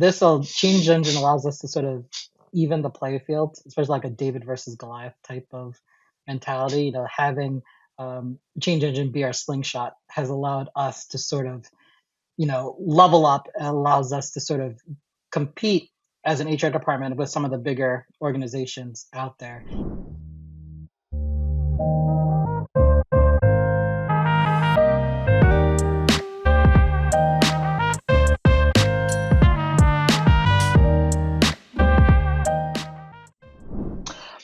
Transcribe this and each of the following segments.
Change engine allows us to sort of even the play field, especially like a David versus Goliath type of mentality. Having change engine be our slingshot has allowed us to sort of level up, and allows us to sort of compete as an HR department with some of the bigger organizations out there.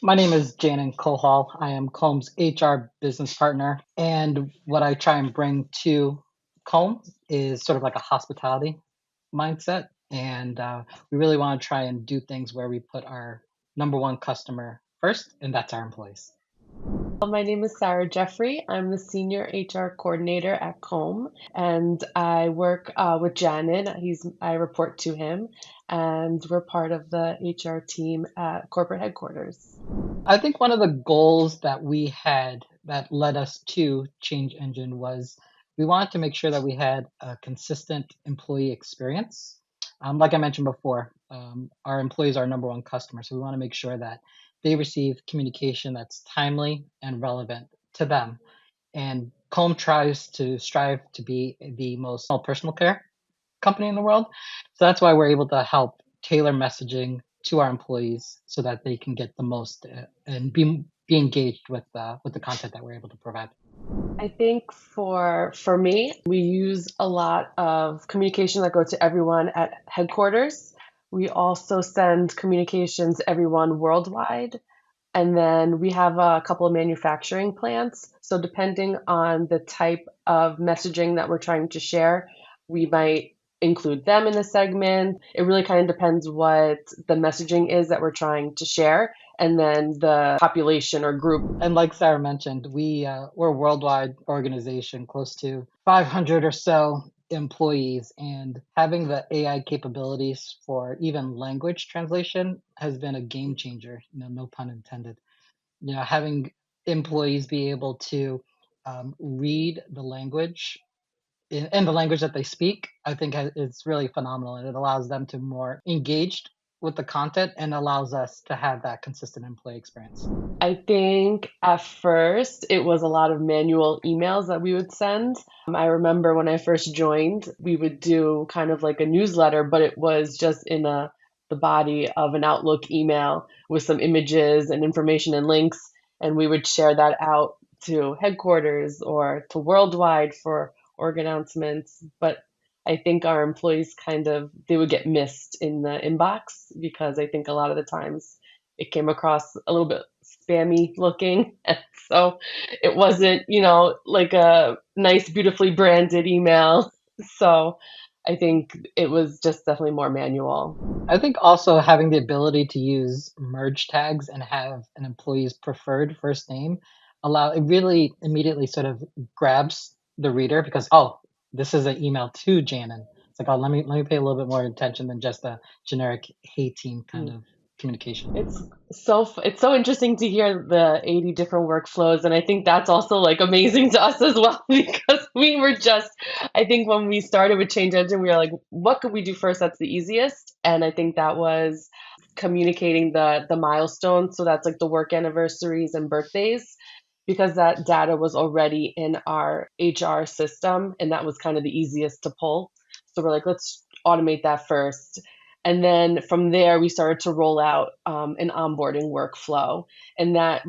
My name is Janon Cohall. I am Combe's HR business partner. And what I try and bring to Combe is sort of like a hospitality mindset. And we really want to try and do things where we put our number one customer first, and that's our employees. My name is Sarah Jeffrey. I'm the Senior HR Coordinator at Combe, and I work with Janon. I report to him, and we're part of the HR team at corporate headquarters. I think one of the goals that we had that led us to ChangeEngine was we wanted to make sure that we had a consistent employee experience. Like I mentioned before, our employees are our number one customer, so we want to make sure that they receive communication that's timely and relevant to them. And Combe tries to strive to be the most personal care company in the world. So that's why we're able to help tailor messaging to our employees so that they can get the most and be engaged with the content that we're able to provide. I think for me, we use a lot of communication that go to everyone at headquarters. We also send communications to everyone worldwide. And then we have a couple of manufacturing plants. So depending on the type of messaging that we're trying to share, we might include them in the segment. It really kind of depends what the messaging is that we're trying to share, and then the population or group. And like Sarah mentioned, we're a worldwide organization, close to 500 or so employees, and having the AI capabilities for even language translation has been a game changer. No pun intended. Having employees be able to read the language in the language that they speak, I think it's really phenomenal, and it allows them to more engaged with the content and allows us to have that consistent employee experience. I think at first it was a lot of manual emails that we would send. I remember when I first joined, we would do kind of like a newsletter, but it was just in the body of an Outlook email with some images and information and links, and we would share that out to headquarters or to worldwide for org announcements. But I think our employees they would get missed in the inbox because I think a lot of the times it came across a little bit spammy looking. And so it wasn't, like a nice, beautifully branded email. So I think it was just definitely more manual. I think also having the ability to use merge tags and have an employee's preferred first name it really immediately sort of grabs the reader because, oh, this is an email to Janon. It's like, oh, let me pay a little bit more attention than just a generic hey team kind of communication. It's so interesting to hear the 80 different workflows, and I think that's also like amazing to us as well because we were just, I think when we started with ChangeEngine, we were like, what could we do first that's the easiest? And I think that was communicating the milestones, so that's like the work anniversaries and birthdays, because that data was already in our HR system, and that was kind of the easiest to pull. So we're like, let's automate that first. And then from there, we started to roll out an onboarding workflow. And that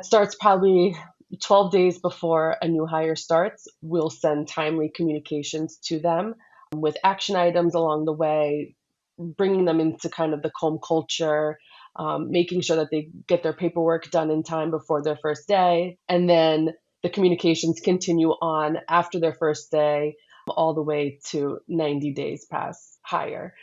starts probably 12 days before a new hire starts. We'll send timely communications to them with action items along the way, bringing them into kind of the Combe culture, making sure that they get their paperwork done in time before their first day. And then the communications continue on after their first day, all the way to 90 days past hire.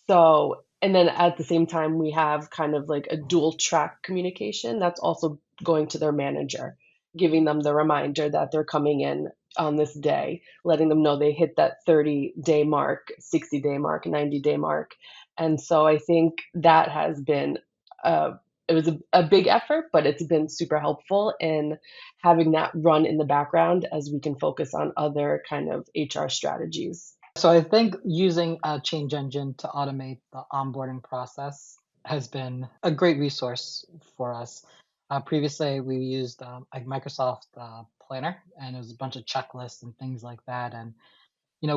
So, and then at the same time, we have kind of like a dual track communication that's also going to their manager, giving them the reminder that they're coming in on this day, letting them know they hit that 30-day mark, 60-day mark, 90-day mark. And so I think that has been it was a big effort, but it's been super helpful in having that run in the background as we can focus on other kind of HR strategies. So I think using a change engine to automate the onboarding process has been a great resource for us. Previously, we used like Microsoft Planner, and it was a bunch of checklists and things like that. And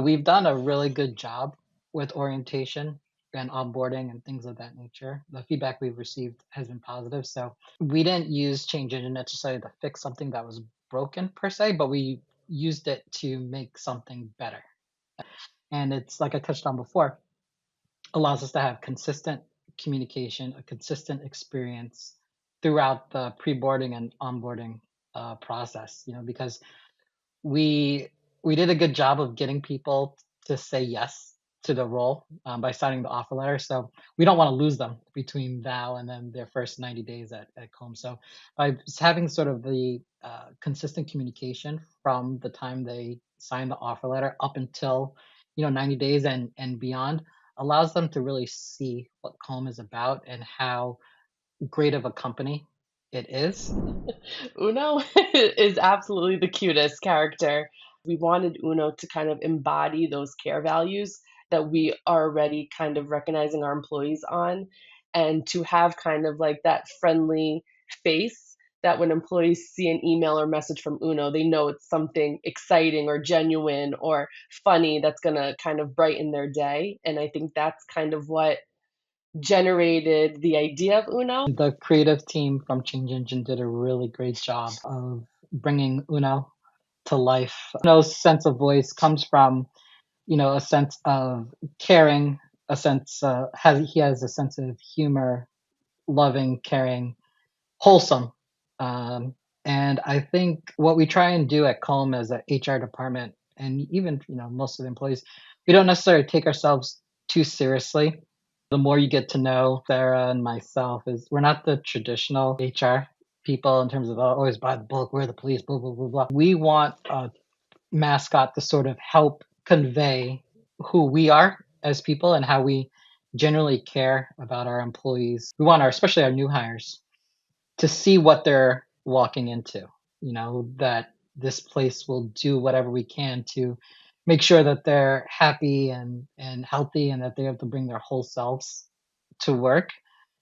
we've done a really good job with orientation and onboarding and things of that nature. The feedback we've received has been positive. So we didn't use change engine necessarily to fix something that was broken per se, but we used it to make something better. And it's like I touched on before, allows us to have consistent communication, a consistent experience throughout the pre-boarding and onboarding process. Because we we did a good job of getting people to say yes to the role by signing the offer letter. So we don't want to lose them between now and then their first 90 days at Combe. So by having sort of the consistent communication from the time they sign the offer letter up until 90 days and beyond allows them to really see what Combe is about and how great of a company it is. Uno is absolutely the cutest character. We wanted Uno to kind of embody those care values that we are already kind of recognizing our employees on, and to have kind of like that friendly face that when employees see an email or message from Uno, they know it's something exciting or genuine or funny that's going to kind of brighten their day. And I think that's kind of what generated the idea of Uno. The creative team from Change Engine did a really great job of bringing Uno to life. Uno's sense of voice comes from, a sense of caring, a sense he has a sense of humor, loving, caring, wholesome. Um, and I think what we try and do at Combe as a HR department, and even most of the employees, we don't necessarily take ourselves too seriously. The more you get to know Sarah and myself, is we're not the traditional HR people in terms of always by the book, we're the police, blah blah blah blah. We want a mascot to sort of help convey who we are as people and how we generally care about our employees. We want especially our new hires, to see what they're walking into, that this place will do whatever we can to make sure that they're happy and healthy and that they have to bring their whole selves to work.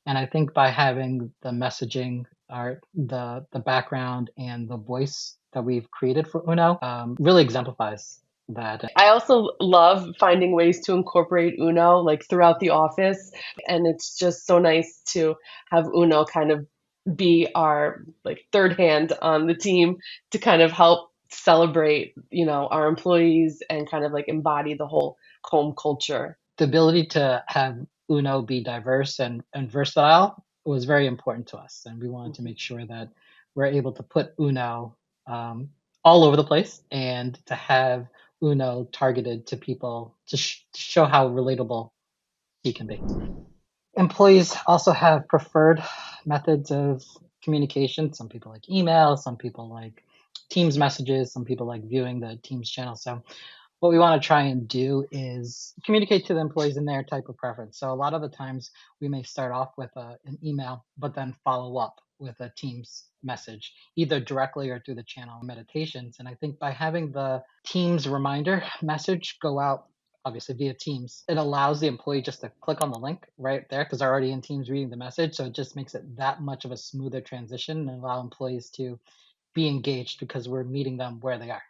And I think by having the messaging or the background and the voice that we've created for Uno really exemplifies that. I also love finding ways to incorporate Uno like throughout the office. And it's just so nice to have Uno kind of be our like third hand on the team to kind of help celebrate, our employees and kind of like embody the whole Combe culture. The ability to have Uno be diverse and versatile was very important to us. And we wanted to make sure that we're able to put Uno all over the place and to have Uno targeted to people to show how relatable he can be. Employees also have preferred methods of communication. Some people like email, some people like Teams messages, some people like viewing the Teams channel. So what we want to try and do is communicate to the employees in their type of preference. So a lot of the times we may start off with an email, but then follow up with a Teams message, either directly or through the channel meditations. And I think by having the Teams reminder message go out, obviously via Teams, it allows the employee just to click on the link right there because they're already in Teams reading the message. So it just makes it that much of a smoother transition and allow employees to be engaged because we're meeting them where they are.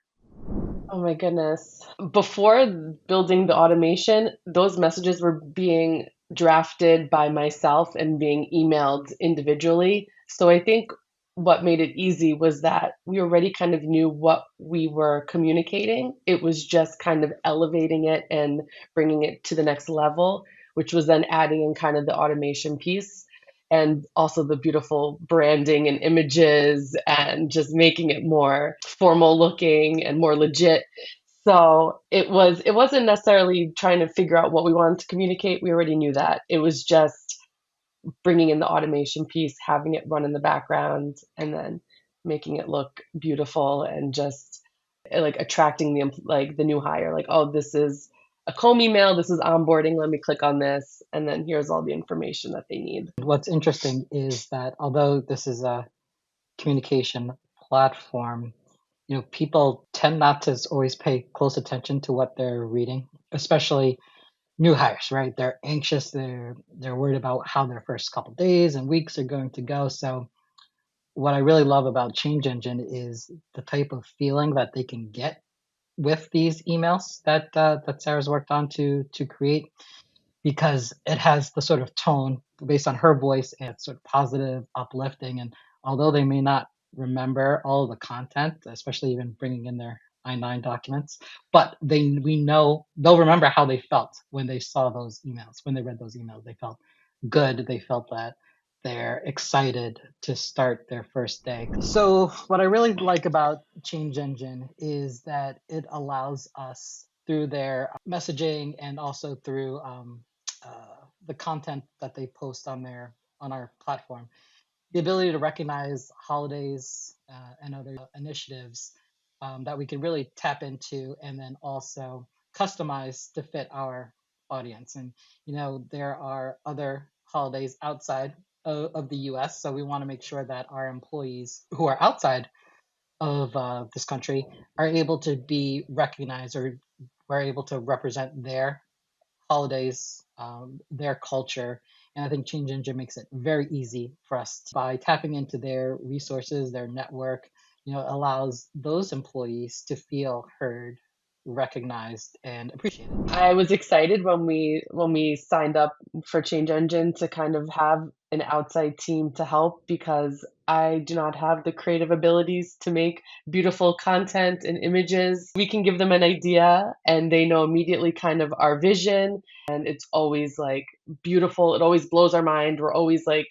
Oh my goodness. Before building the automation, those messages were being drafted by myself and being emailed individually. So I think what made it easy was that we already kind of knew what we were communicating. It was just kind of elevating it and bringing it to the next level, which was then adding in kind of the automation piece and also the beautiful branding and images and just making it more formal looking and more legit. So it wasn't necessarily trying to figure out what we wanted to communicate. We already knew that. It was just bringing in the automation piece, having it run in the background, and then making it look beautiful and just like attracting the new hire. Like, oh, this is a Combe email. This is onboarding. Let me click on this, and then here's all the information that they need. What's interesting is that although this is a communication platform, people tend not to always pay close attention to what they're reading especially new hires, right? They're anxious. They're worried about how their first couple days and weeks are going to go. So what I really love about Change Engine is the type of feeling that they can get with these emails that Sarah's worked on to create, because it has the sort of tone based on her voice, and it's sort of positive, uplifting. And although they may not remember all of the content, especially even bringing in their I-9 documents, but we know they'll remember how they felt when they saw those emails, when they read those emails. They felt good. They felt that they're excited to start their first day. So what I really like about Change Engine is that it allows us, through their messaging and also through the content that they post on our platform, the ability to recognize holidays and other initiatives that we can really tap into, and then also customize to fit our audience. And there are other holidays outside of the U.S., so we want to make sure that our employees who are outside of this country are able to be recognized, or we're able to represent their holidays, their culture. And I think Change Engine makes it very easy for us by tapping into their resources, their network, allows those employees to feel heard, recognized, and appreciated. I was excited when we signed up for Change Engine to kind of have an outside team to help, because I do not have the creative abilities to make beautiful content and images. We can give them an idea and they know immediately kind of our vision, and it's always like beautiful. It always blows our mind. We're always like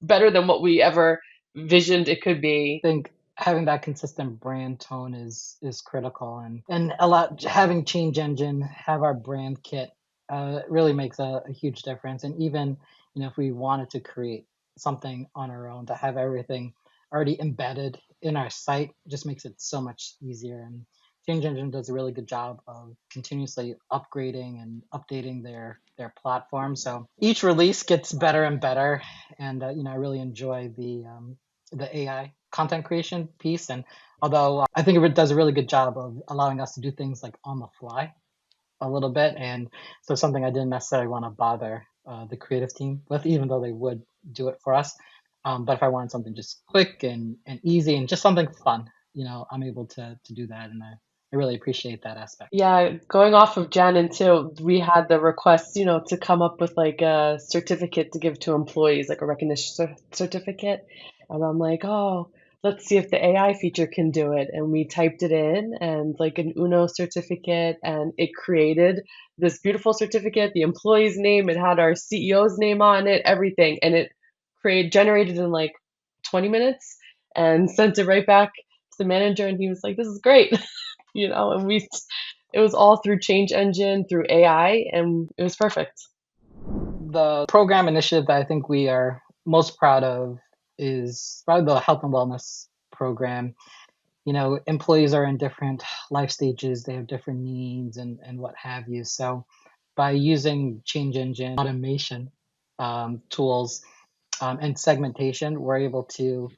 better than what we ever visioned it could be. I think having that consistent brand tone is critical, and a lot, having Change Engine have our brand kit really makes a huge difference. And even if we wanted to create something on our own, to have everything already embedded in our site just makes it so much easier. And Change Engine does a really good job of continuously upgrading and updating their platform. So each release gets better and better, and I really enjoy the AI content creation piece. And although I think it does a really good job of allowing us to do things like on the fly a little bit, and so something I didn't necessarily want to bother the creative team with, even though they would do it for us. But if I wanted something just quick and easy and just something fun, I'm able to do that, and I really appreciate that aspect. Yeah, going off of Janon too, we had the request, to come up with like a certificate to give to employees, like a recognition certificate. And I'm like, oh, let's see if the AI feature can do it. And we typed it in, and like an UNO certificate, and it created this beautiful certificate, the employee's name, it had our CEO's name on it, everything. And it generated in like 20 minutes and sent it right back to the manager. And he was like, this is great. And it was all through Change Engine, through AI, and it was perfect. The program initiative that I think we are most proud of is probably the health and wellness program. Employees are in different life stages, they have different needs and what have you. So by using Change Engine automation tools and segmentation, we're able to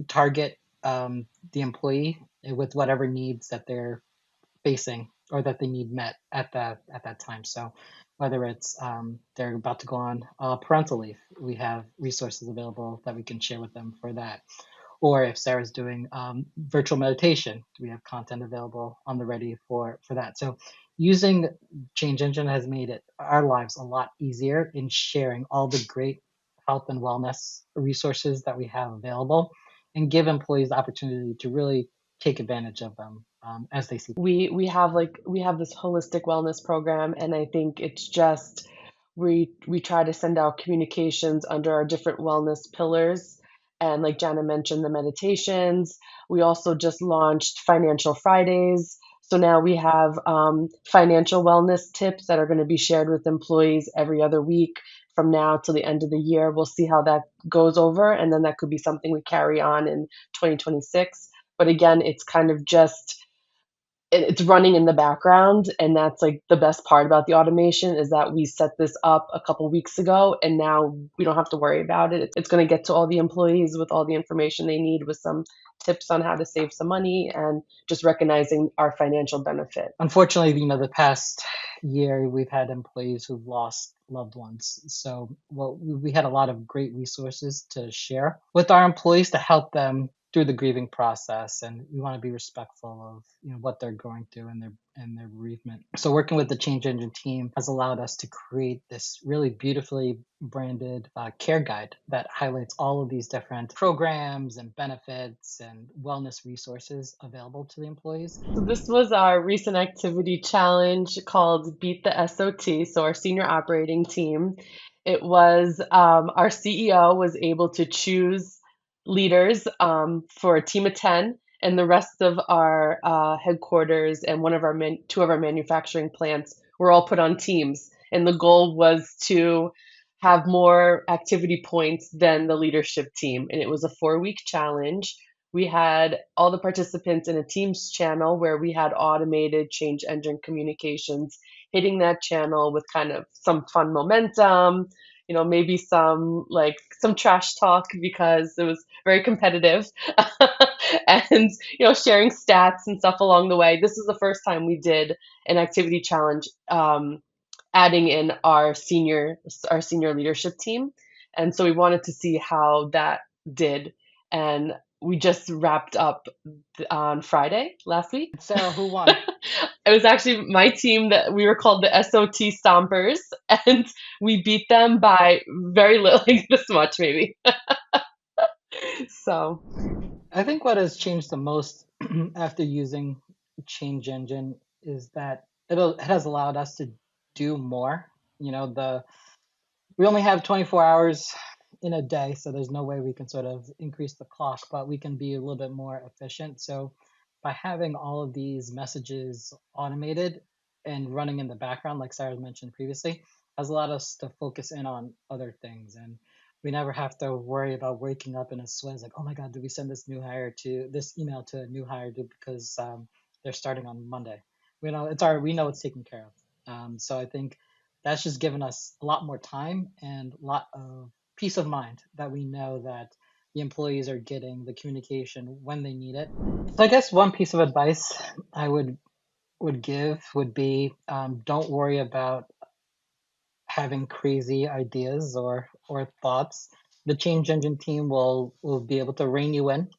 target the employee with whatever needs that they're facing or that they need met at that time. So whether it's they're about to go on parental leave, we have resources available that we can share with them for that. Or if Sarah's doing virtual meditation, we have content available on the ready for that. So using Change Engine has made our lives a lot easier in sharing all the great health and wellness resources that we have available, and give employees the opportunity to really take advantage of them as they see. We have this holistic wellness program, and I think it's just we try to send out communications under our different wellness pillars. And like Jana mentioned, the meditations. We also just launched Financial Fridays. So now we have financial wellness tips that are going to be shared with employees every other week from now till the end of the year. We'll see how that goes over, and then that could be something we carry on in 2026. But again, it's kind of just it's running in the background, and that's like the best part about the automation is that we set this up a couple weeks ago and now we don't have to worry about it. It's going to get to all the employees with all the information they need with some tips on how to save some money and just recognizing our financial benefit. Unfortunately, the past year we've had employees who've lost loved ones. So, well, we had a lot of great resources to share with our employees to help them through the grieving process, and we want to be respectful of what they're going through and their bereavement. So, working with the Change Engine team has allowed us to create this really beautifully branded care guide that highlights all of these different programs and benefits and wellness resources available to the employees. So this was our recent activity challenge called Beat the SOT, so our senior operating team. It was our CEO was able to choose leaders for a team of 10, and the rest of our headquarters and two of our manufacturing plants were all put on teams. And the goal was to have more activity points than the leadership team. And it was a 4-week challenge. We had all the participants in a Teams channel where we had automated change engine communications hitting that channel with kind of some fun momentum, maybe some trash talk because it was very competitive and, sharing stats and stuff along the way. This is the first time we did an activity challenge, adding in our senior leadership team. And so we wanted to see how that did. And we just wrapped up on Friday last week. Sarah, who won? It was actually my team that we were called the SOT Stompers, and we beat them by very little, like this much maybe. So I think what has changed the most after using Change Engine is that it has allowed us to do more. The we only have 24 hours in a day, so there's no way we can sort of increase the clock, but we can be a little bit more efficient. So by having all of these messages automated and running in the background, like Sarah mentioned previously, has allowed us to focus in on other things. And we never have to worry about waking up in a sweat like, oh my God, did we send this email to a new hire because they're starting on Monday? We know it's taken care of. So I think that's just given us a lot more time and a lot of peace of mind that we know that the employees are getting the communication when they need it. So I guess one piece of advice I would give would be don't worry about having crazy ideas or thoughts. The change engine team will be able to rein you in,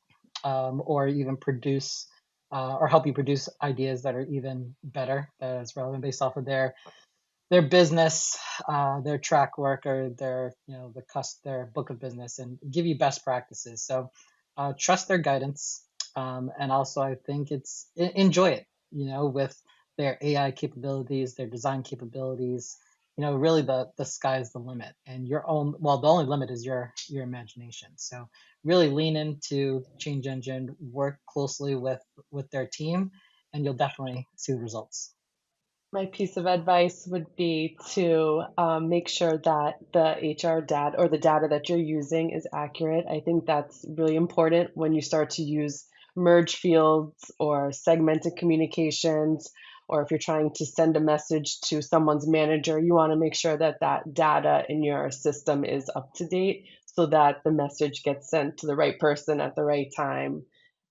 or even produce or help you produce ideas that are even better, that is relevant based off of their business, their track record, their book of business, and give you best practices. So trust their guidance, and also I think enjoy it. With their AI capabilities, their design capabilities. Really the sky's the limit, and your own. Well, the only limit is your imagination. So really lean into Change Engine, work closely with their team, and you'll definitely see the results. my piece of advice would be to make sure that the HR data or the data that you're using is accurate. I think that's really important when you start to use merge fields or segmented communications, or if you're trying to send a message to someone's manager, you want to make sure that that data in your system is up to date so that the message gets sent to the right person at the right time.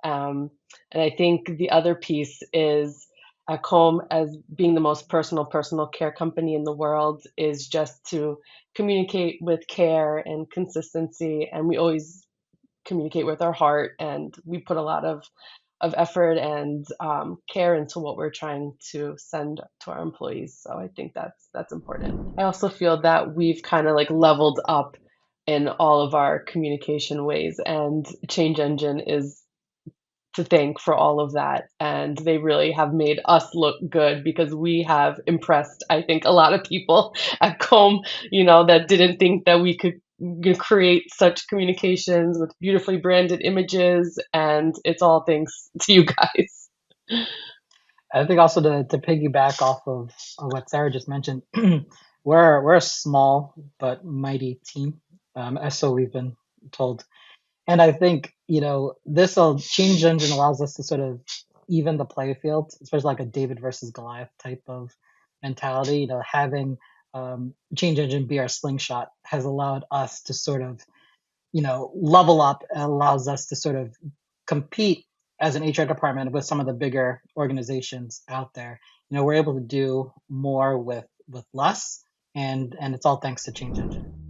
Um, and I think the other piece is at Combe, as being the most personal care company in the world, is just to communicate with care and consistency. And we always communicate with our heart, and we put a lot of effort and care into what we're trying to send to our employees. So I think that's important. I also feel that we've kind of like leveled up in all of our communication ways, and Change Engine is to thank for all of that. And they really have made us look good because we have impressed, I think, a lot of people at Combe, that didn't think that we could create such communications with beautifully branded images. And it's all thanks to you guys. I think also to piggyback off of what Sarah just mentioned, we're a small but mighty team, as so we've been told. And I think this Change Engine allows us to sort of even the play field, especially like a David versus Goliath type of mentality. Having Change Engine be our slingshot has allowed us to sort of level up, and allows us to sort of compete as an HR department with some of the bigger organizations out there. We're able to do more with less, and it's all thanks to Change Engine.